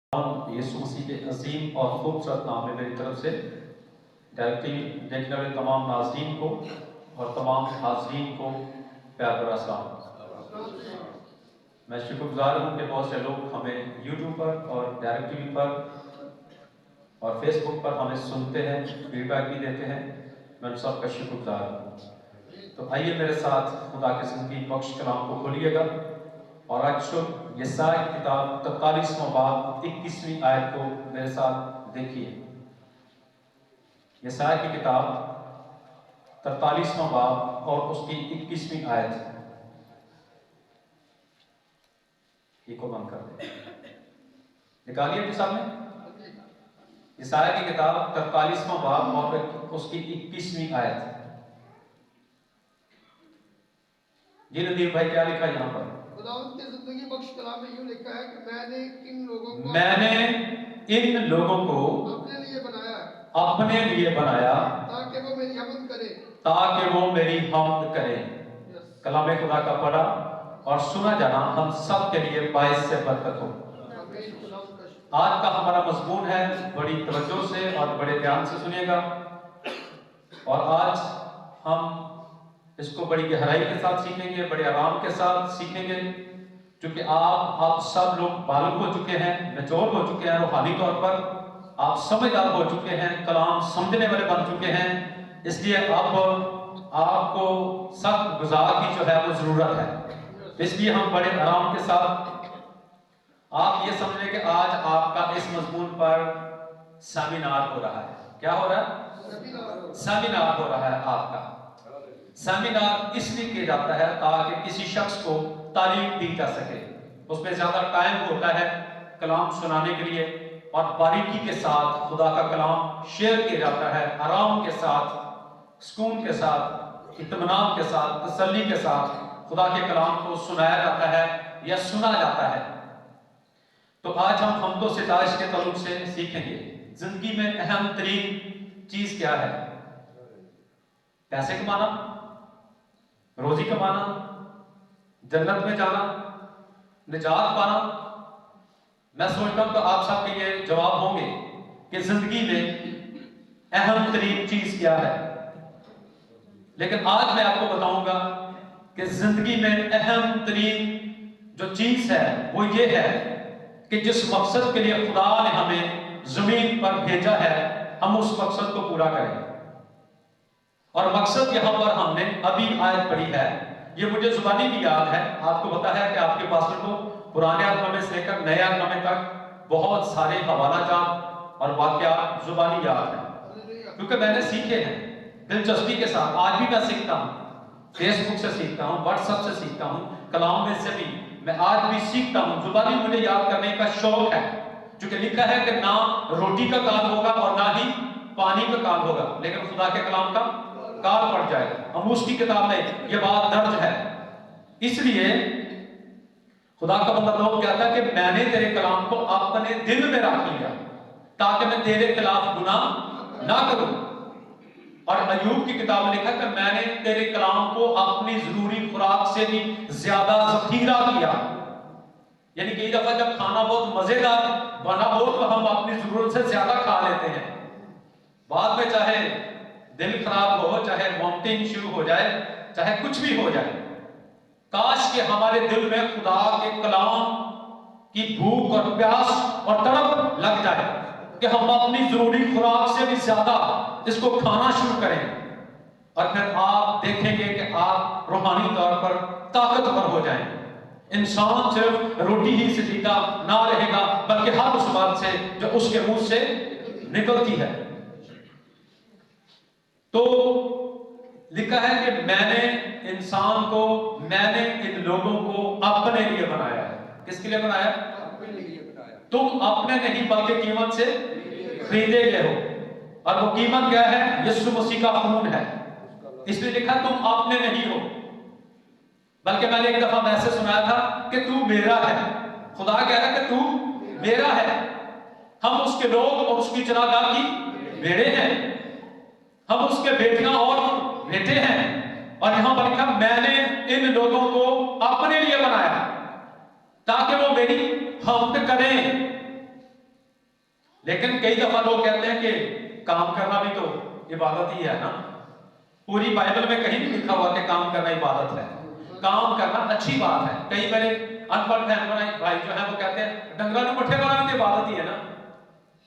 यीशु मसीह के अजीम और खूबसूरत नाम में मेरी तरफ से डायरेक्टली देखने वाले तमाम नाज़रीन को और तमाम हाज़रीन को प्यार भरा सलाम। मैं शुक्रगुजार हूँ कि बहुत से लोग हमें यूट्यूब पर और डायरेक्ट टीवी पर और फेसबुक पर हमें सुनते हैं, फीडबैक भी देते हैं। मैं उन सबका शुक्रगुजार हूँ। तो आइए मेरे साथ खुदा के ज़िंदगी बख्श कलाम को खोलिएगा और आज शुभ यशायाह की किताब 43वां बाब 21वीं आयत को मेरे साथ देखिए। यशायाह की किताब 43वां बाब और उसकी 21वीं आयत को बंद कर दें। निकालिए अपने सामने यशायाह की किताब 43वां बाब और उसकी 21वीं आयत। जी नदीर भाई, क्या लिखा यहाँ पर? खुदावंद के ज़िंदगी बख्श कलाम में यूं लिखा है कि मैंने इन लोगों को अपने लिए बनाया ताकि वो मेरी हमद करें। कलाम खुदा का पढ़ा और सुना जाना हम सब के लिए बाइस से बरकत हो। आज का हमारा मजमून है, बड़ी तवज्जो से और बड़े ध्यान से सुनिएगा। और आज हम इसको बड़ी गहराई के साथ सीखेंगे, बड़े आराम के साथ सीखेंगे, क्योंकि आप सब लोग बालग हो चुके हैं, मैच्योर हो चुके हैं, रूहानी तौर पर आप समझदार हो चुके हैं, कलाम समझने वाले बन चुके हैं। इसलिए अब आपको सख्त गुज़ार की जो है वो जरूरत है। इसलिए हम बड़े आराम के साथ आप ये समझें कि आज आपका इस मजमून पर सेमिनार हो रहा है। क्या हो रहा है? सेमिनार हो रहा है। आपका सेमिनार इसलिए किया जाता है ताकि किसी शख्स को तालीम दी जा सके। उसमें ज्यादा टाइम होता है कलाम सुनाने के लिए और बारीकी के साथ खुदा का कलाम शेयर किया जाता है, आराम के साथ, सुकून के साथ, इत्मीनान के साथ, तसल्ली के साथ खुदा के कलाम को सुनाया जाता है या सुना जाता है। तो आज हम हम्दो सिताइश के तल्लुक से सीखेंगे जिंदगी में अहम तरीन चीज क्या है। पैसे कमाना, रोजी कमाना, जन्नत में जाना, निजात पाना। मैं सोचता हूं तो आप सबके ये जवाब होंगे कि जिंदगी में अहम तरीन चीज क्या है। लेकिन आज मैं आपको बताऊंगा कि जिंदगी में अहम तरीन जो चीज है वो ये है कि जिस मकसद के लिए खुदा ने हमें जमीन पर भेजा है हम उस मकसद को पूरा करें। और मकसद यहां पर हमने अभी आयत पढ़ी है, ये मुझे जुबानी भी याद है। आपको पता है कि आपके पास्टर को पुराने आदनामे से लेकर नए आदनामे तक बहुत सारे हवाला जात और वाकयात जुबानी याद है, क्योंकि मैंने सीखे हैं दिलचस्पी के साथ। आज भी मैं सीखता हूँ, फेसबुक से सीखता हूँ, व्हाट्सएप से सीखता हूँ, कलाम में से भी मैं आज भी सीखता हूँ। जुबानी मुझे याद करने का शौक है, क्योंकि लिखा है कि ना रोटी का काल होगा और ना ही पानी का काल होगा, लेकिन खुदा के कलाम का काल पड़ जाएगा। हम उसकी किताब में ये बात दर्ज है। इसलिए खुदा का बंदा लोग कहता है कि मैंने तेरे कलाम को अपने दिल में रख लिया ताकि मैं तेरे खिलाफ गुनाह ना करूं। और अय्यूब की किताब में लिखा कि मैंने तेरे कलाम को अपनी जरूरी खुराक से भी ज्यादा जखीरा किया। यानी कई दफा जब खाना बहुत मजेदार बना हो तो हम अपनी जरूरत से ज्यादा खा लेते हैं। बाद में चाहे दिल खराब हो, चाहे वॉमिटिंग शुरू हो जाए, चाहे कुछ भी हो जाए, काश के हमारे दिल में खुदा के कलाम की भूख और प्यास और तड़प लग जाए कि हम अपनी जरूरी खुराक से भी ज्यादा इसको खाना शुरू करें। और फिर आप देखेंगे कि आप रूहानी तौर पर ताकतवर हो जाएंगे। इंसान सिर्फ रोटी ही से जीता ना रहेगा, बल्कि हर उस बात से जो उसके मुंह से निकलती है। तो लिखा है कि मैंने इन लोगों को अपने लिए बनाया है। किसके लिए बनाया? अपने लिए बनाया। तुम अपने नहीं बल्कि कीमत से खरीदे गए हो। और वो कीमत क्या है? यीशु मसीह का खून है। इसलिए लिखा तुम अपने नहीं हो, बल्कि मैंने एक दफा मैसेज सुनाया था कि तू मेरा है। खुदा कह रहा है कि तू मेरा है। हम उसके लोग और उसकी चरागाह की भेड़े हैं, हम उसके बेटियां और बेटे हैं। और यहां पर लिखा मैंने इन लोगों को अपने लिए बनाया ताकि वो मेरी हमद करें। लेकिन कई दफा लोग कहते हैं कि काम करना भी तो इबादत ही है ना। पूरी बाइबल में कहीं नहीं लिखा हुआ कि काम करना इबादत है। काम करना अच्छी बात है। कई मेरे अनपढ़ बहन भाई जो है वो कहते हैं डंगरा ने पट्ठे बनाना तो इबादत ही है ना।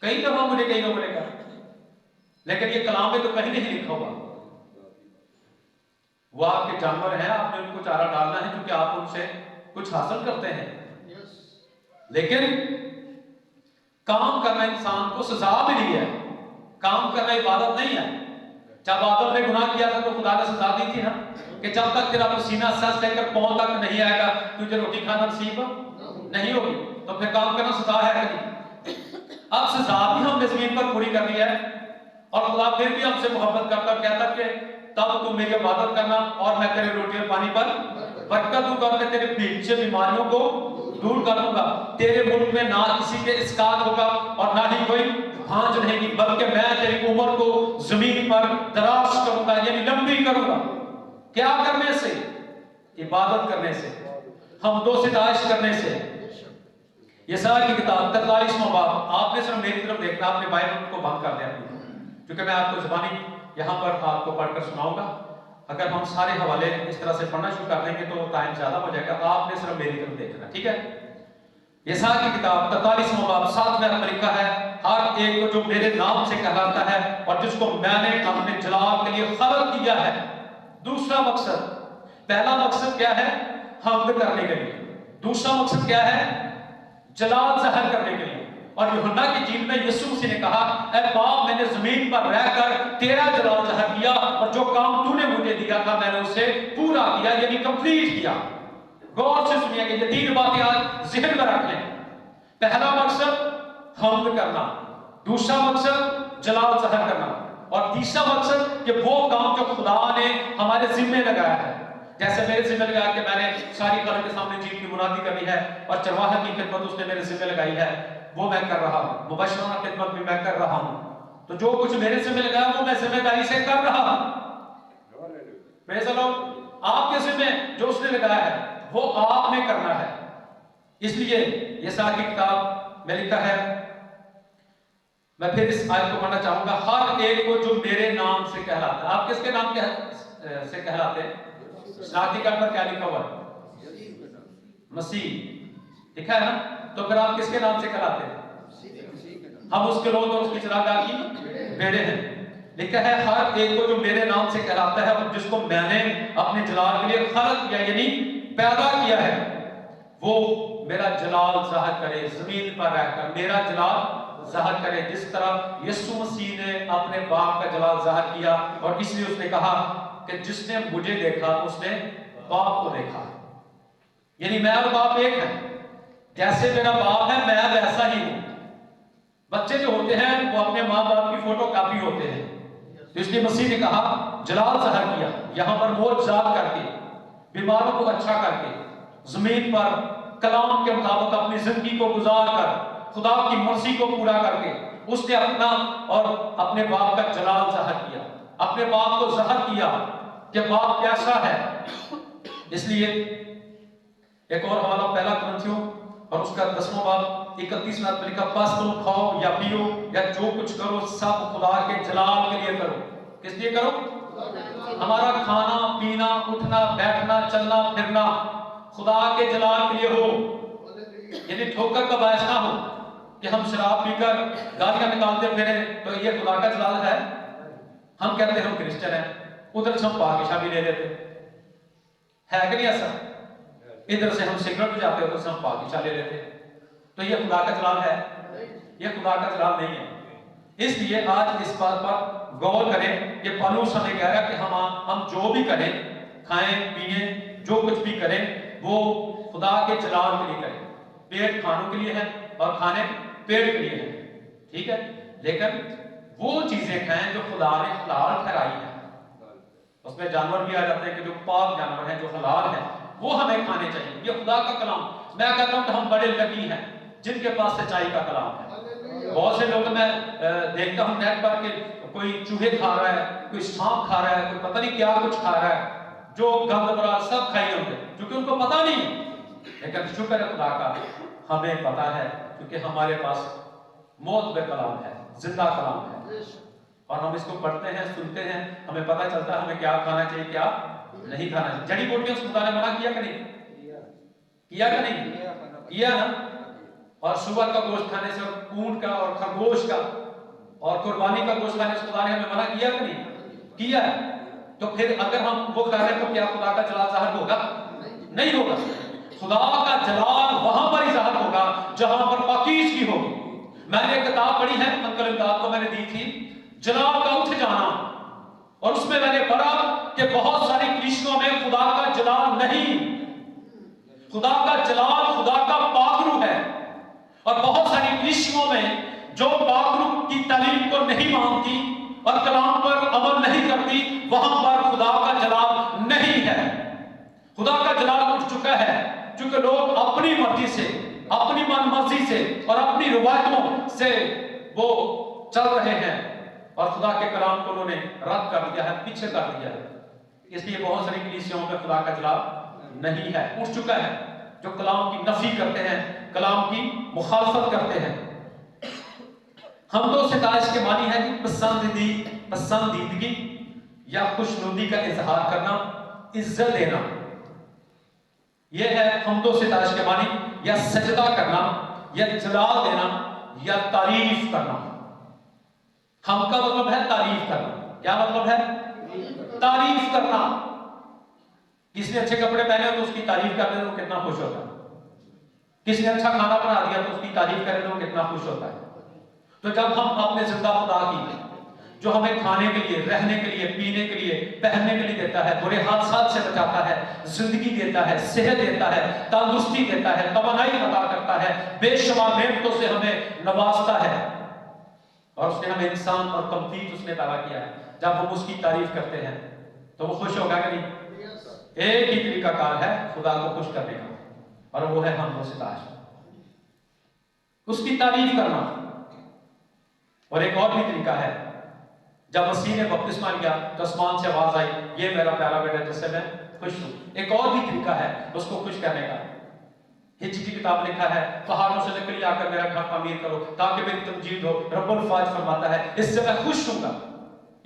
कई दफा मुझे कई लोगों ने कहा, लेकिन ये कलाम में तो कहीं नहीं लिखा हुआ। वो आपके जानवर हैं, आपने उनको चारा डालना है क्योंकि आप उनसे कुछ हासिल करते हैं। लेकिन काम करना इंसान को सजा मिली है, काम करना इबादत नहीं है। जब आदम ने गुनाह किया था तो खुदा ने सजा दी थी ना कि जब तक तेरा पसीना सर से लेकर पांव तक नहीं आएगा तुझे रोटी खाना नसीब नहीं होगी। तो फिर काम करना सजा है कहीं? अब सजा भी हमने जमीन पर पूरी करनी है और खुदा फिर भी हमसे मोहब्बत करता कहता कि तब तू मेरी इबादत करना और मैं तेरे रोटी और पानी पर बरकत दूंगा, मैं तेरे पीठ से बीमारियों को दूर कर दूंगा। तेरे मुल्क में ना किसी के इसकात होगा और ना ही कोई भांज रहेगी, बल्कि मैं तेरी उम्र को जमीन पर दराज करूंगा, यानी लंबी करूंगा। क्या करने से? इबादत करने से, हम दो सिताइश करने से। यशायाह की किताब 43वां बाब, आपने सिर्फ मेरी तरफ देखना, आपने बाइबल को बंद कर दिया क्योंकि मैं आपको ज़बानी यहाँ पर आपको पढ़कर सुनाऊंगा। अगर हम सारे हवाले इस तरह से पढ़ना शुरू कर देंगे तो टाइम ज्यादा हो जाएगा। आपने सिर्फ मेरी तरफ देखना, ठीक है? यशायाह की किताब 43वां बाब 7वें आयत में लिखा है, हर एक को जो मेरे नाम से कहलाता है और जिसको मैंने अपने जलाल के लिए खलक किया है। दूसरा मकसद, पहला मकसद क्या है? हम्द करने के लिए। दूसरा मकसद क्या है? जलाल ज़ाहिर करने के लिए। और यूहन्ना की जीवन में यीशु मसीह ने कहा, ऐ बाप, मैंने जमीन पर रहकर तेरा जलाल ज़ाहिर किया और जो काम तूने मुझे दिया था मैंने उसे पूरा किया, यानी कंप्लीट किया। गौर से सुनिएगा, ये तीन बातें आज ज़हन में रखें। पहला मकसद हम्द करना, दूसरा मकसद जलाल ज़ाहिर करना और तीसरा मकसद कि वो काम जो खुदा ने हमारे जिम्मे लगाया है। जैसे मेरे जिम्मे लगाया कि मैंने सारी खल्क के सामने जीत की मुनादी करनी है और चरवाहा की खिदमत उसने मेरे जिम्मे लगाई है, वो मैं कर रहा हूं। मुबशराना खिदमत भी मैं कर रहा हूं। तो जो कुछ मेरे जिम्मे लगाया वो मैं जिम्मेदारी से कर रहा हूं। Praise the Lord. आपके जिम्मे जो उसने लगाया है वो आपने करना है। इसलिए यशायाह की किताब में लिखा है, मैं फिर इस आयत को पढ़ना चाहूंगा, हर एक को जो मेरे नाम से कहलाता है। आप किसके नाम से कहलाते हैं? शनाख्ती कार्ड पर क्या लिखा हुआ है? मसीह लिखा है ना। तो फिर आप किसके नाम से कहलाते हैं? हम उसके लोग और उसकी चरागाह की भेड़े हैं। लिखा है, हर एक को जो मेरे नाम से कहलाता है और जिसको मैंने अपने जलाल के लिए खलक किया, यानी पैदा किया है, वो मेरा जलाल ज़ाहिर करे। जमीन पर रहकर मेरा जलाल ज़ाहिर करे, जिस तरह यीशु मसीह ने अपने बाप का जलाल ज़ाहिर किया। और इसलिए उसने कहा कि जिसने मुझे देखा उसने बाप को देखा, यानी मैं और बाप एक है। जैसे मेरा बाप है मैं वैसा ही हूं। बच्चे जो होते हैं वो अपने माँ बाप की फोटो कॉपी होते हैं। तो इसलिए मसीह ने कहा जलाल ज़ाहिर किया, यहां पर मोज़ात करके, बीमारों को अच्छा करके, जमीन पर कलाम के मुताबिक अपनी जिंदगी को गुजार कर, खुदा की मर्जी को पूरा करके उसने अपना और अपने बाप का जलाल ज़ाहिर किया, अपने बाप को ज़ाहिर किया कि बाप कैसा है। इसलिए एक और हवाला पहला कुरिन्थियों और उसका 10वां बाब 31वां आयत में लिखा, बस तुम खाओ या पियो या जो कुछ करो सब खुदा के जलाल के लिए करो। किस लिए करो? हमारा खाना पीना उठना बैठना चलना फिरना खुदा के जलाल के लिए हो, यानी ठोकर का बायस ना हो कि हम शराब पीकर गालियां निकालते फिरे तो ये खुदा का जलाल है। हम कहते हैं हम क्रिश्चियन हैं, उधर से हम पाकिशा भी ले लेते है कि नहीं ऐसा? इधर से हम सिगरेट भी जाते, उधर से हम पाकिशा ले लेते, तो ये खुदा का जलाल है? ये खुदा का जलाल नहीं है। इसलिए आज इस बात पर गौर करें कि पौलुस हमें कह रहा है कि हम जो भी करें, खाएं पिए जो कुछ भी करें वो खुदा के जलाल के लिए करें। पेट खानों के लिए है और खाने पेट के लिए है, ठीक है, लेकिन वो चीजें खाएं जो खुदा ने हलाल ठहराई है। उसमें जानवर भी आ जाते हैं कि जो पाक जानवर हैं जो हलाल हैं वो हमें खाने चाहिए। ये खुदा का कलाम। मैं कहता हूं कि हम बड़े लकी हैं जिनके पास सच्चाई का कलाम है। बहुत से लोग मैं देखता हूं नेट पर कि कोई चूहे खा रहा है, कोई सांप खा रहा है, कोई पता नहीं क्या कुछ खा रहा है, जो गंद बरा सब खाई होंगे क्योंकि उनको पता नहीं। लेकिन शुक्र है खुदा का, हमें पता है क्योंकि हमारे पास मौत में कलाम है, जिंदा कलाम है। और हम इसको पढ़ते हैं, सुनते हैं, हमें पता चलता है हमें क्या खाना चाहिए, क्या नहीं खाना चाहिए। जड़ी बूटियों से खुदा ने मना किया कि नहीं? किया कि नहीं? किया ना। और सुअर का गोश्त खाने से, और ऊंट का और खरगोश का और कुर्बानी का गोश्त खाने से खुदा ने हमें मना किया कि नहीं? किया। तो फिर अगर हम वो खा रहे तो क्या खुदा का जलाल ज़ाहिर होगा? नहीं होगा। खुदा का जलाल वहां पर ही ज़ाहिर होगा जहां पर पाकीज़गी होगी। मैंने एक किताब पढ़ी है, अंकल इमदाद को मैंने दी थी, जलाल का उठ जाना, और उसमें मैंने पढ़ा कि बहुत सारी कलीसियों में खुदा का जलाल नहीं। खुदा का जलाल खुदा का पाकरू है। और बहुत सारी कलीसियों में जो पाकरू की तालीम को नहीं मानती और कलाम पर अमल नहीं करती, वहां पर खुदा का जलाल नहीं है। खुदा का जलाल उठ चुका है, क्योंकि लोग अपनी मर्जी से, अपनी मनमर्जी से और अपनी रिवायतों से वो चल रहे हैं, और खुदा के कलाम को उन्होंने रद्द कर दिया है, पीछे कर दिया है। इसलिए बहुत सारी कलीसियाओं में खुदा का जलाल नहीं है, उठ चुका है। जो कलाम की नफी करते हैं, कलाम की मुखालफत करते हैं। हम तो सिताइश के मानी है कि पसंदीदगी या खुशनुदी का इजहार करना, इज्जत देना, यह है हमदो सिताइश के मानी, या सजदा करना, या जलाल देना, या तारीफ करना। हम का मतलब है तारीफ करना। क्या मतलब है? तारीफ करना। किसी ने अच्छे कपड़े पहने हो तो उसकी तारीफ कर दे तो कितना खुश होता है। किसी ने अच्छा खाना बना दिया तो उसकी तारीफ करे तो कितना खुश होता है। तो जब हम अपने जिंदा खुदा की, जो हमें खाने के लिए, रहने के लिए, पीने के लिए, पहनने के लिए देता है, बुरे हादसात से बचाता है, जिंदगी देता है, सेहत देता है, तंदुरुस्ती देता है, तवानाई अता करता है, बेशुमार नेमतों से हमें नवाजता है, और उसने हमें इंसान और कंप्लीट उसने पैदा किया है, जब हम उसकी तारीफ करते हैं तो वो खुश होगा कि नहीं? एक ही तरीका कार है खुदा को खुश करने का, और वो है हम सिताइश, उसकी तारीफ करना। और एक और भी तरीका है, जब मसीह ने बपतिस्मा लिया तो आसमान से आवाज आई, ये मेरा प्यारा बेटा जिससे मैं खुश हूं। एक और भी तरीका है उसको खुश करने का। हिज्र की किताब लिखा है, पहाड़ों से लकड़ी आकर मेरा घर तामीर करो ताकि मेरी तमजीद हो। रब्बुल फाज फरमाता है, इससे मैं खुश हूंगा।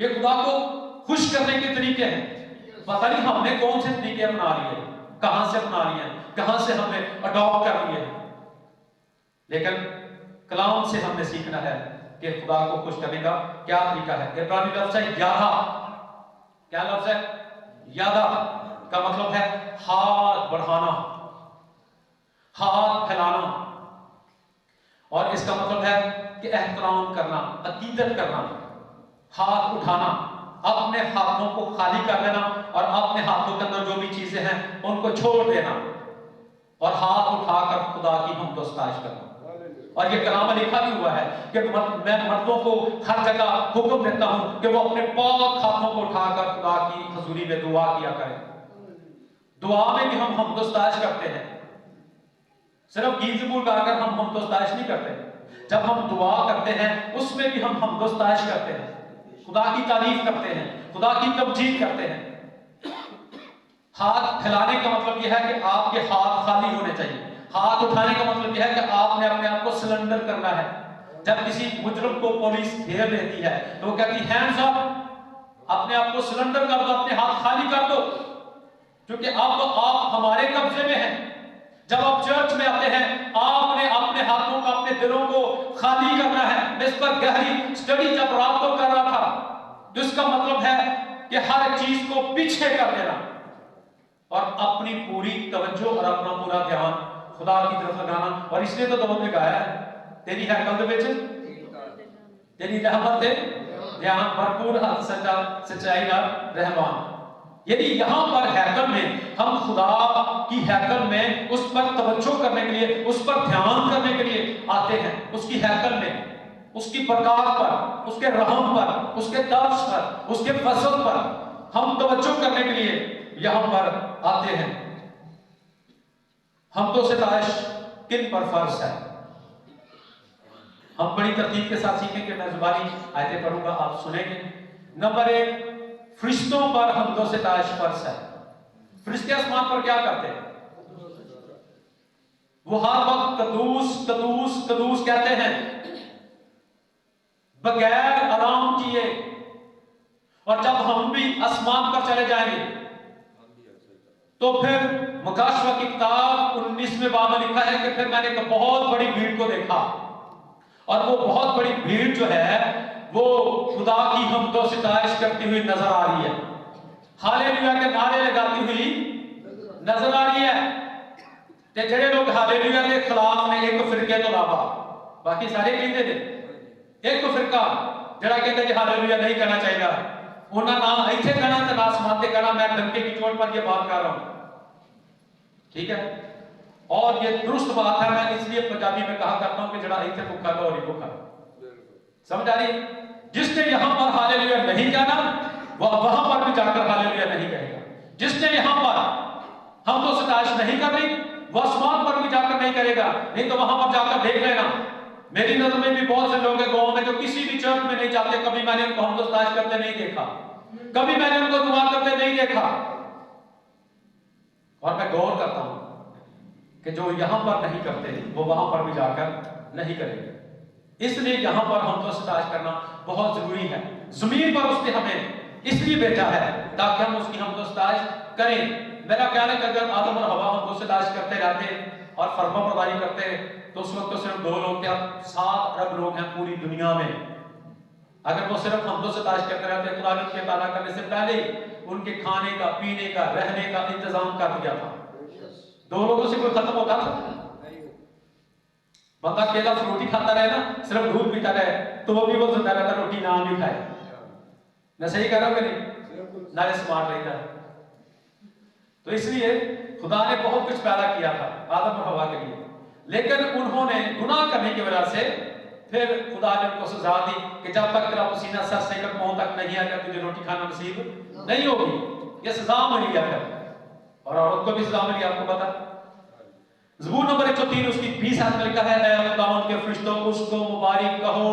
ये खुदा को खुश करने के तरीके हैं। पता नहीं हमने कौन से तरीके अपना लिए, कहां से अपना लिए, कहां से हमने अडॉप्ट कर लिए, लेकिन कलाम से हमने सीखना है कि खुदा को खुश करने का क्या तरीका है। इब्रानी लफ्ज है यादा। क्या लफ्ज है? यादा का मतलब है हाथ बढ़ाना, हाथ फैलाना, और इसका मतलब है कि एहतराम करना, अकीदत करना, हाथ उठाना, अपने हाथों को खाली कर देना और अपने हाथों के अंदर जो भी चीजें हैं उनको छोड़ देना, और हाथ उठाकर खुदा की हमदोस्ताइश करना। और ये कलाम में लिखा भी हुआ है कि मैं मर्दों को हर जगह हुक्म देता हूं कि वो अपने पाक हाथों को उठाकर खुदा की हजूरी में दुआ किया करें। दुआ में भी हम हमदोस्ताइश करते हैं, सिर्फ गीत ज़बूर गाकर हम हमदोस्ताइश नहीं करते। जब हम दुआ करते हैं उसमें भी हम हमदोस्ताइश करते हैं, खुदा की तारीफ करते हैं, खुदा की तमजीद करते हैं। हाथ फैलाने का मतलब यह है कि आपके हाथ खाली होने चाहिए। हाथ उठाने का मतलब यह है कि आपने अपने आप को सिलेंडर करना है। जब किसी मुजरिम को पुलिस घेर लेती है तो वो कहती है हैंड्स अप, अपने आप को सिलेंडर कर दो, अपने हाथ खाली कर दो, क्योंकि अब तो आप हमारे कब्जे में हैं। जब आप चर्च में आते हैं आपने अपने हाथों का, अपने दिलों को खाली करना है। मैं इस पर गहरी स्टडी जब रात को कर रहा था तो इसका मतलब है कि हर चीज को पीछे कर देना और अपनी पूरी तवज्जो और अपना पूरा ध्यान खुदा की तरफ लगाना। और इसलिए तो दौड़ में गाया है, तेरी हैकल दे विच तेरी रहमत दे ध्यान भरपूर हद सच्चा सच्चाई का रहमान। यदि यहां पर हैकल में हम खुदा की हैकल में उस पर तवज्जो करने के लिए, उस पर ध्यान करने के लिए आते हैं, उसकी हैकल में उसकी प्रकार पर, उसके रहम पर, उसके दर्श पर, उसके फसल पर हम तवज्जो करने के लिए यहां पर आते हैं। हम तो सिताइश किन पर फर्ज है? हम बड़ी तरतीब के साथ सीखेंगे, मैं जुबानी आयतें पढ़ूंगा, आप सुनेंगे। नंबर 1, फरिश्तों पर हमदो सिताइश फर्ज है। फरिश्ते आसमान पर क्या करते हैं? वो हर वक्त कदूस कदूस कदूस कहते हैं। बगैर आराम किए। और जब हम भी आसमान पर चले जाएंगे तो फिर मुकाशवा की किताब 19वें बाब में लिखा है कि फिर मैंने एक बहुत बड़ी भीड़ को देखा, और वो बहुत बड़ी भीड़ जो है वो खुदा की हमदो सिताइश करती हुई नजर आ रही है, हालेलुया के नारे लगाती हुई नजर आ रही है। ते जेड़े लोग हालेलुया के खिलाफ ने एक फिरके तो अलावा बाकी सारे कहते ने, एक फिरका जड़ा कहते जी हालेलुया नहीं कहना चाहिए, उन्हें ना इथे कहना ते ना आसमान ते कहना। मैं डंके की चोट पर ये बात कर रहा हूं, ठीक है। और ये दुरुस्त बात है, मैं इसलिए पंजाबी में कहा करता हूं कि जड़ा इथे भूखा लो और भूखा, समझ आ रही। जिसने यहां पर हालेलुया नहीं कहना वह वहां पर भी जाकर हालेलुया नहीं कहेगा। जिसने यहां पर हम तो सिताइश नहीं कर रही वह आसमान पर भी जाकर नहीं करेगा। नहीं तो वहां पर जाकर देख लेना, मेरी नजर में भी बहुत से लोग हैं गांव में जो किसी भी चर्च में नहीं जाते, कभी मैंने उनको हम तो सिताइश करते नहीं देखा, कभी मैंने उनको दुआ करते नहीं देखा। और मैं गौर करता हूं कि जो यहां पर नहीं करते वो वहां पर भी जाकर नहीं करेंगे। इसलिए यहां पर हम तो सिताइश करना बहुत जरूरी है। जमीन पर उसने हमें इसलिए भेजा है ताकि हम उसकी हम तो सिताइश करें। मेरा ख्याल है कि अगर आदम और हवा हम तो सिताइश करते रहते और फरमाबरदारी करते तो उस वक्त तो सिर्फ 2 लोग थे, अब 7 अरब लोग हैं पूरी दुनिया में। अगर वो सिर्फ हम तो सिताइश करते रहते, खुदा ने उनके पैदा करने से पहले ही उनके खाने का, पीने का, रहने का इंतजाम कर दिया था। 2 लोगों से कोई खत्म होता था? बंदा केला फ्रूटी खाता रहे ना, सिर्फ दूध पीता रहे तो वो भी वो जिंदा रहता, रोटी ना भी खाए। मैं सही कह रहा हूं कि नहीं? ना स्मार्ट रहता है। तो इसलिए खुदा ने बहुत कुछ पैदा किया था आदम और हवा के लिए, लेकिन उन्होंने गुनाह करने की वजह से फिर खुदा ने उनको सजा दी कि जब तक तेरा पसीना सर से लेकर पांव तक नहीं आएगा तुझे रोटी खाना नसीब नहीं होगी। ये सजा मिली है फिर, और औरत को भी सजा मिली, आपको पता। ज़बूर नंबर 103 उसकी 20 आयत में लिखा है, ऐ खुदावंद के फरिश्तों उसको मुबारक कहो।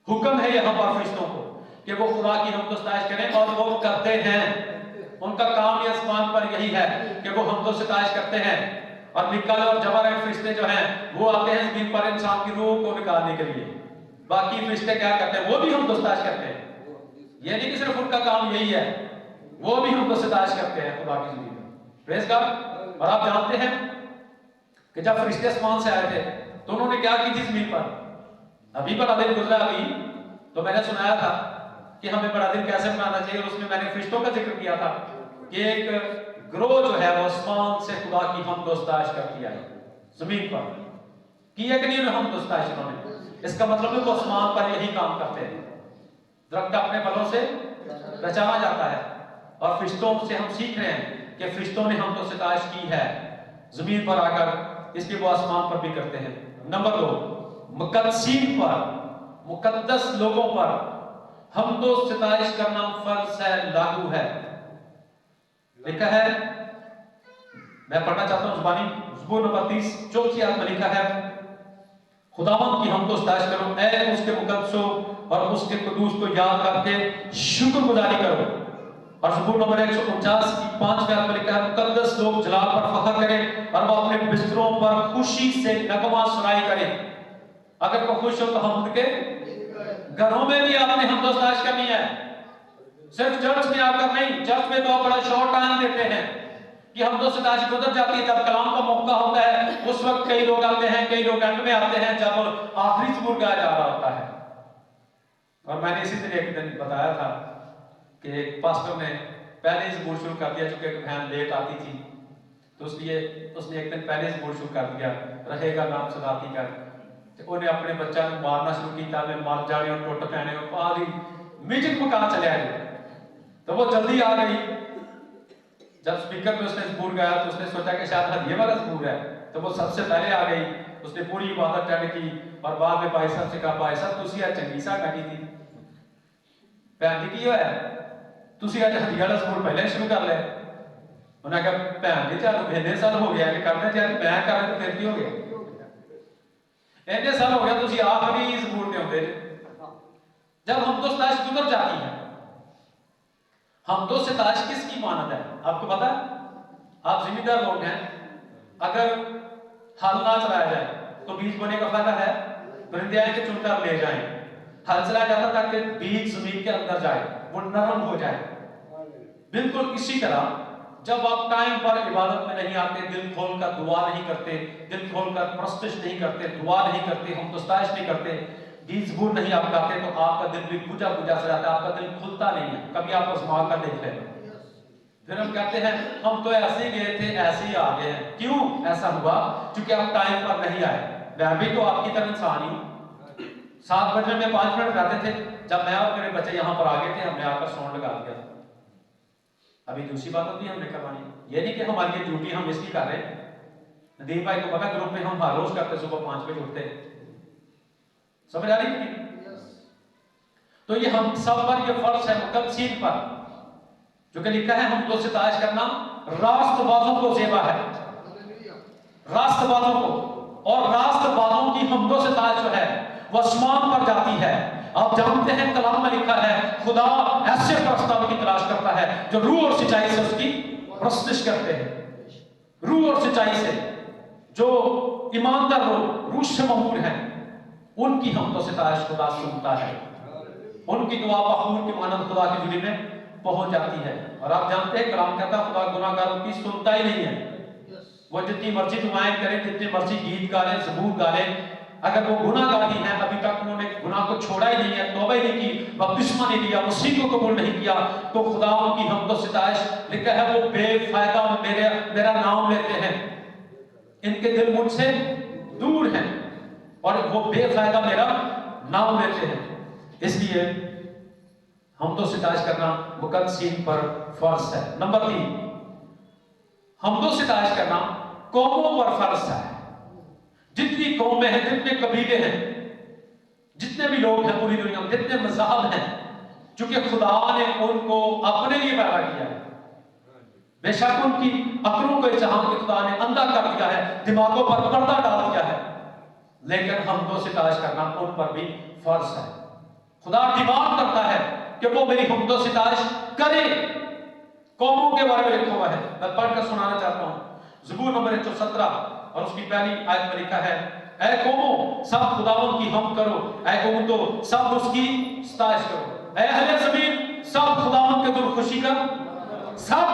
हुक्म है यहां पर फरिश्तों को कि वो खुदा की हमदो सिताइश करें, और वो करते हैं। उनका काम ये आसमान पर यही है कि वो हमदो सिताइश करते हैं। और मिकाएल और जबराइल फरिश्ते जो हैं वो आते हैं जमीन पर इंसान की रूह को निकालने के लिए। बाकी फरिश्ते क्या करते हैं? वो भी हमदो सिताइश करते हैं। ये नहीं कि सिर्फ उनका काम यही है, वो भी हमदो सिताइश करते हैं खुदा की जमीन में। Praise God. और आप जानते हैं कि जब फरिश्ते आसमान से आए थे तो उन्होंने क्या की थी जमीन पर? अभी बड़ा दिन गुजरा, अभी तो मैंने सुनाया था कि हमें बड़ा दिन कैसे मनाना चाहिए, और उसमें मैंने फरिश्तों का जिक्र किया था कि एक ग्रोह जो है वो आसमान से खुदा की हमदो सिताइश करती आई जमीन पर। किया कि नहीं हमदो सिताइश उन्होंने? इसका मतलब है वो आसमान पर यही काम करते हैं। दरख्त अपने फलों से पहचाना जाता है, और फरिश्तों से हम सीख रहे हैं कि फरिश्तों ने हमदो सिताइश की है जमीन पर आकर, इसलिए वो आसमान पर भी करते हैं। नंबर 2, मुकद्दसीन पर, मुकद्दस लोगों पर हमदो सिताइश करना फर्ज है, लागू है। लिखा है, मैं पढ़ना चाहता हूं जुबानी, ज़बूर नंबर 30 चौथी आयत में लिखा है, खुदावंद की हमदो सिताइश करो, ऐ उसके मुकद्दसों और उसके कुदूस को याद करके शुक्रगुजारी करो। और ज़बूर नंबर 149 की 5वीं आयत में लिखा है, मुकद्दस लोग जलाल पर फख्र करें और वो अपने बिस्तरों पर खुशी से नगमा सुनाई करें। अगर कोई खुश हो तो हम उनके घरों में भी आपने हमदो सिताइश करनी है, सिर्फ चर्च में आकर नहीं। चर्च में तो बड़ा शॉर्ट टाइम देते हैं कि हमदो सिताइश गुजर जाती है, जब कलाम का मौका होता है उस वक्त कई लोग आते हैं, कई लोग एंड में आते हैं जब आखिरी ज़बूर गाया जा रहा होता है। और मैंने इसी तरह एक दिन बताया था कि एक पास्टर ने पहले ही ज़बूर शुरू कर दिया, चूंकि एक बहन लेट आती थी तो इसलिए उसने एक दिन पहले ज़बूर शुरू कर दिया, रहेगा नाम सदाती कर। उन्हें अपने बच्चा को मारना शुरू किया, मैं मर जाने और टुट पैने और आधी मीटिंग मुका चले आए। तो वो जल्दी आ गई, जब स्पीकर पे उसने ज़बूर गाया तो उसने सोचा कि शायद ये वाला ज़बूर है, तो वो सबसे पहले आ गई। उसने पूरी इबादत अटेंड की और बाद में भाई साहब से कहा, भाई साहब तुसी आज चंगी सा बैठी थी, भैन जी की होया तुसी आज हदी वाला ज़बूर पहले शुरू कर लिया। उन्हें कहा, भैन जी चल इन्ने साल हो गया करने, जब मैं कर तो फिर की हो गया, इतने साल हो गया तुसी आखिरी ज़बूर में होते। जब हमदो सिताइश गुजर जाती है, हमदो सिताइश किसकी मानद है आपको पता है? आप जिम्मेदार लोग हैं, अगर हल ना चलाया जाए तो बीज बोने का फायदा है? परिंदे आए के चुनकर ले जाएं। हल चलाया जाता था कि बीज जमीन के अंदर जाए, वो नरम हो जाए। बिल्कुल इसी तरह जब आप टाइम पर इबादत में नहीं आते, दिल खोलकर दुआ नहीं करते, दिल खोलकर प्रस्तुत नहीं करते, दुआ नहीं करते, हम दस्ताइश नहीं करते, बीज बूर नहीं आप गाते, तो आपका दिल भी बुझा बुझा सा जाता है, आपका दिल खुलता नहीं है। कभी आप आजमा कर देख लेना। फिर हम कहते हैं हम तो ऐसे ही गए थे, ऐसे ही आ गए हैं। क्यों ऐसा हुआ? क्योंकि आप टाइम पर नहीं आए। मैं भी तो आपकी तरह इंसान ही हूं। 7 बजने में 5 मिनट रहते थे, जब मैं और मेरे बच्चे यहां पर आ गए थे, हमने आकर साउंड लगा दिया। अभी दूसरी बात भी हमने करवानी, ये नहीं कि हमारी ये ड्यूटी हम इसकी कर रहे हैं। नदीम भाई को पता, ग्रुप में हम हर रोज करते, सुबह 5 बजे उठते। समझ आ रही है? तो ये हम सब पर ये फर्ज है, मुकद्दसीन पर, जो कि लिखा है हम तो सिताइश करना रास्तबाजों को ज़ेबा है, रास्तबाजों को। और रास्तबाजों की हमदो सिताइश जो है वो आसमान पर जाती है। आप जानते हैं कलाम में लिखा है खुदा ऐसे प्रस्ताव की तलाश करता है जो रूह और सच्चाई से उसकी प्रस्तुत करते हैं। रूह और सच्चाई से जो ईमानदार लोग रूह से ममूर हैं, उनकी हमदो सिताइश खुदा सुनता है। उनकी दुआ बखूर की मानद खुदा की जुली में पहुंच जाती है। और आप जानते हैं कलाम कहता है खुदा गुनाहगारों की सुनता ही नहीं है। वो जितनी मर्जी दुआएं करें, जितनी मर्जी गीत गा लें, ज़बूर गा लें, अगर वो गुनाहगार ही हैं, अभी तक उन्होंने गुनाह को छोड़ा ही नहीं है, तौबा ही नहीं की, बपतिस्मा नहीं लिया, मसीह को कबूल नहीं किया, तो खुदा उनकी हमदो सिताइश लिखा है वो बेफायदा मेरा नाम लेते हैं, इनके दिल मुझसे दूर हैं और वो बेफायदा मेरा नाम लेते हैं। इसलिए हमदो सिताइश करना मुकद्दसीन पर फर्ज है। नंबर 3, हमदो सिताइश करना कौमों पर फर्ज है। जितनी कौमें हैं, जितने कबीले हैं, जितने भी लोग हैं पूरी दुनिया में, जितने मज़हब हैं, चूंकि खुदा ने उनको अपने लिए पैदा किया है। बेशक उनकी अक्लों को जहां के खुदा ने अंधा कर दिया है, दिमागों पर पर्दा डाल दिया है, लेकिन हमदो सिताइश करना उन पर भी फर्ज है। खुदा डिमांड करता है कि वो मेरी हमदो सिताइश करे। कौमों के बारे में लिखा हुआ है, मैं पढ़कर सुनाना चाहता हूं। ज़बूर नंबर 117 और उसकी पहली आयत में लिखा है, ऐ कौमों सब खुदावंद की हम करो, ऐ उम्मतो सब उसकी सताइश करो, ऐ अहले ज़मीन सब खुदावंद के दुर खुशी कर। सब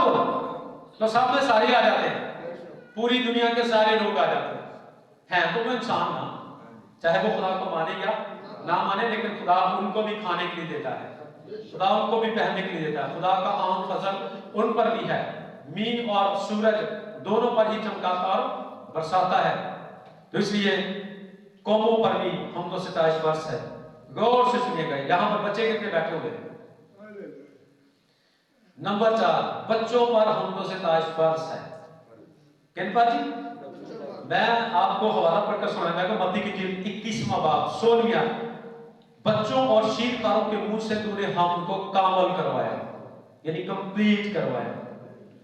तो सब में सारे आ जाते हैं, पूरी दुनिया के सारे लोग आ जाते हैं तो वो इंसान ना, चाहे वो खुदा को माने या ना माने, लेकिन खुदा उनको भी खाने के लिए देता है, खुदा उनको भी पहनने के लिए देता है। खुदा का आम फजल उन पर भी है, मीन और सूरज दोनों पर ही चमकाता और बरसाता है। तो इसलिए कौमों पर भी हमदो सिताइश फर्ज है। गौर से सुनिएगा, यहां पर बच्चे कितने बैठे हुए हैं? नंबर 4, बच्चों पर हमदो सिताइश फर्ज है। किन पर जी? मैं आपको हवाला पढ़कर सुनाऊंगा मत्ती की 21वां बाब 16वां, बच्चों और शीरकारों के मुंह से तूने हमको कामल करवाया, यानी कंप्लीट करवाया।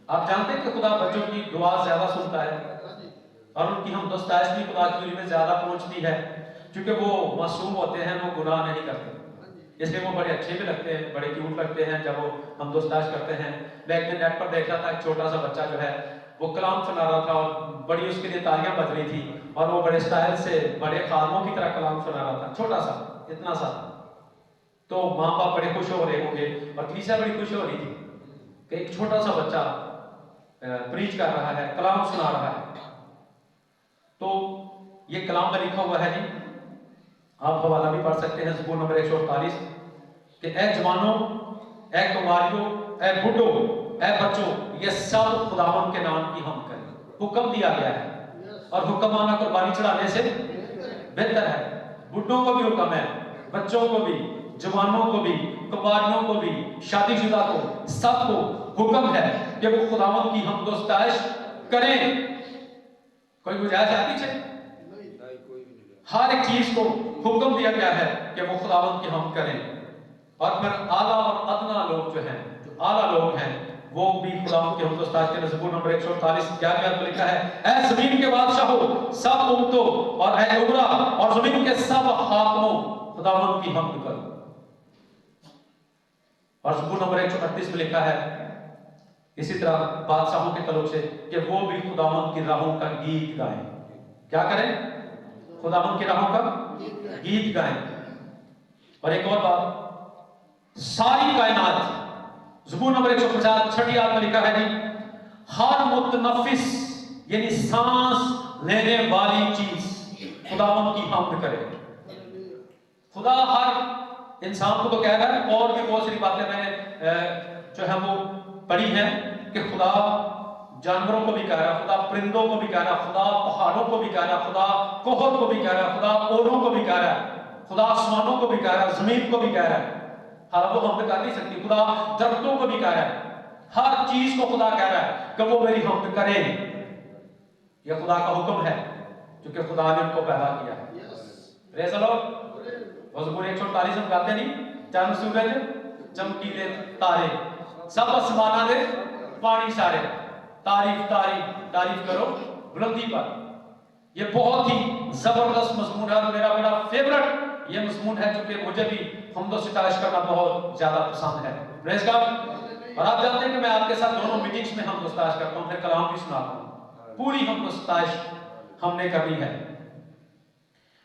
आप जानते हैं कि खुदा बच्चों की दुआ ज्यादा सुनता है और उनकी हमदो सिताइश भी खुदा की जुली में ज्यादा पहुंचती है, क्योंकि वो मासूम होते हैं, वो गुनाह नहीं करते, इसलिए वो बड़े अच्छे भी लगते हैं, बड़े क्यूट लगते हैं जब वो हमदो सिताइश करते हैं। मैं एक दिन नेट पर देख रहा था, एक छोटा सा बच्चा जो है वो कलाम सुना रहा था और बड़ी उसके लिए तालियां बज रही थी और वो बड़े स्टाइल से बड़े खादमों की तरह कलाम सुना रहा था, छोटा सा, इतना सा। तो माँ बाप बड़े खुश हो रहे होंगे और कलीसिया बड़ी खुश हो रही थी कि एक छोटा सा बच्चा प्रीच कर रहा है, कलाम सुना रहा है। तो ये कलाम में लिखा हुआ है जी, आप हवाला भी पढ़ सकते हैं, ज़बूर नंबर 148 कि ऐ जवानों, ऐ कुंवारियों, ऐ बूढ़ों, ऐ बच्चों, ये सब खुदावंद के नाम की हम करें। हुक्म दिया गया है और हुक्म माना कुर्बानी चढ़ाने से बेहतर है। बूढ़ों को भी हुक्म है, बच्चों को भी, जवानों को भी, कुंवारियों को भी, शादीशुदा को, सबको हुक्म है कि वो खुदावंद की हमदो सिताइश करें। कोई गुजारिश है पीछे? हर एक चीज को हुक्म दिया गया है कि वो खुदावंद की हम करें। और फिर आला और अदना लोग जो हैं, जो आला लोग हैं, वो भी खुदावंद की हमदो सिताइश के। ज़बूर नंबर 148 11 में लिखा है, ऐ ज़मीन के बादशाहों सब उम्मतों और ऐ उमरा और ज़मीन के सब हाकिमों खुदावंद की हमद करो। और ज़बूर नंबर 138 में लिखा है इसी तरह बादशाहों के तलक से कि वो भी खुदावंद की राहों का गीत गाएं। क्या करें? खुदावंद की राहों का गीत गाएं। और एक और बात, सारी कायनात, ज़बूर नंबर 150 छठी आयत में लिखा है जी, हर मुतनफिस यानी सांस लेने वाली चीज खुदावंद की हम्द करे। खुदा हर इंसान को तो कह रहा है, और भी बहुत सारी बातें मैंने जो है वो पढ़ी है कि खुदा जानवरों को भी कह रहा, खुदा परिंदों को भी कह रहा, खुदा पहाड़ों को भी कह रहा, खुदा कोहर को भी कह रहा, खुदा ओलों को भी कह रहा, खुदा आसमानों को भी कह रहा, जमीन को भी कह रहा है। हालांकि वो हम कर नहीं सकती। खुदा दरख्तों को भी कह रहा है, हर चीज को खुदा कह रहा है कि वो मेरी हम्द करे। यह खुदा का हुक्म है क्योंकि खुदा ने उनको पैदा किया है। Praise the Lord. ज़बूर 148 हम गाते नहीं, चंद सूरज चमकीले तारे सब आसमाना दे पानी सारे, तारीफ तारीफ तारीफ करो बुलंदी पर। ये बहुत ही जबरदस्त मजमून है और मेरा बड़ा फेवरेट ये मजमून है, क्योंकि मुझे भी हम्द व सितारिश करना बहुत ज्यादा पसंद है। Praise God. और आप जानते हैं कि मैं आपके साथ दोनों मीटिंग्स में हम्द व सितारिश करता हूं, फिर कलाम भी सुनाता हूं। पूरी हम्द व सितारिश हमने करनी है।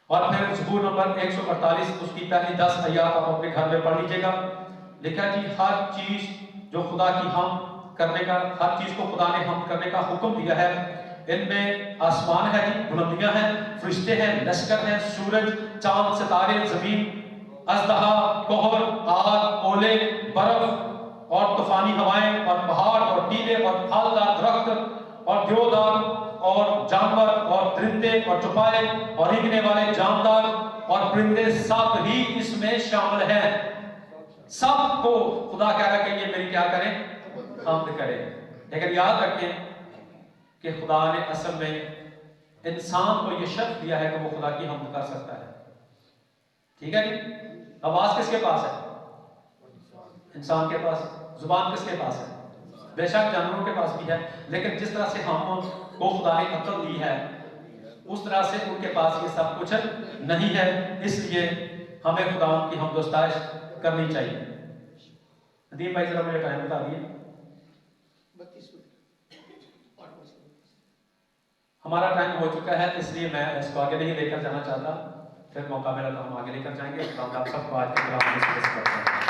और फिर ज़बूर नंबर 148 उसकी पहली 10 आयत आप अपने घर में पढ़ लीजिएगा। लिखा जी, हर चीज जो खुदा की हम करने का, हर चीज को खुदा ने हम करने का हुक्म दिया है। इनमें आसमान है जी, बुलंदियां हैं, फरिश्ते हैं, लश्कर हैं, सूरज, चांद, सितारे, जमीन, अजदहा, कोहर, आग, ओले, बर्फ और तूफानी हवाएं और पहाड़ और टीले और फलदार दरख्त और देवदार और जानवर और परिंदे और चौपाए और रेंगने वाले जानदार और परिंदे सब ही इसमें शामिल हैं। सबको खुदा कह रहा है कि ये मेरी क्या करें, हम्द करें। लेकिन याद रखें कि खुदा ने असल में इंसान को ये शर्त दिया है कि वो खुदा की हम्द कर सकता है। ठीक है जी। आवाज किसके पास है? इंसान के पास। जुबान किसके पास है? बेशक जानवरों के पास भी है, लेकिन जिस तरह से हम को खुदा ने अक्ल दी है उस तरह से उनके पास ये सब कुछ नहीं है। इसलिए हमें खुदा की हम्द व सितारिश करनी चाहिए। नदीम भाई जरा मुझे टाइम बता दिए। हमारा टाइम हो चुका है, इसलिए मैं इसको आगे नहीं लेकर जाना चाहता। फिर मौका मिला तो हम आगे लेकर जाएंगे। आप सबको आज के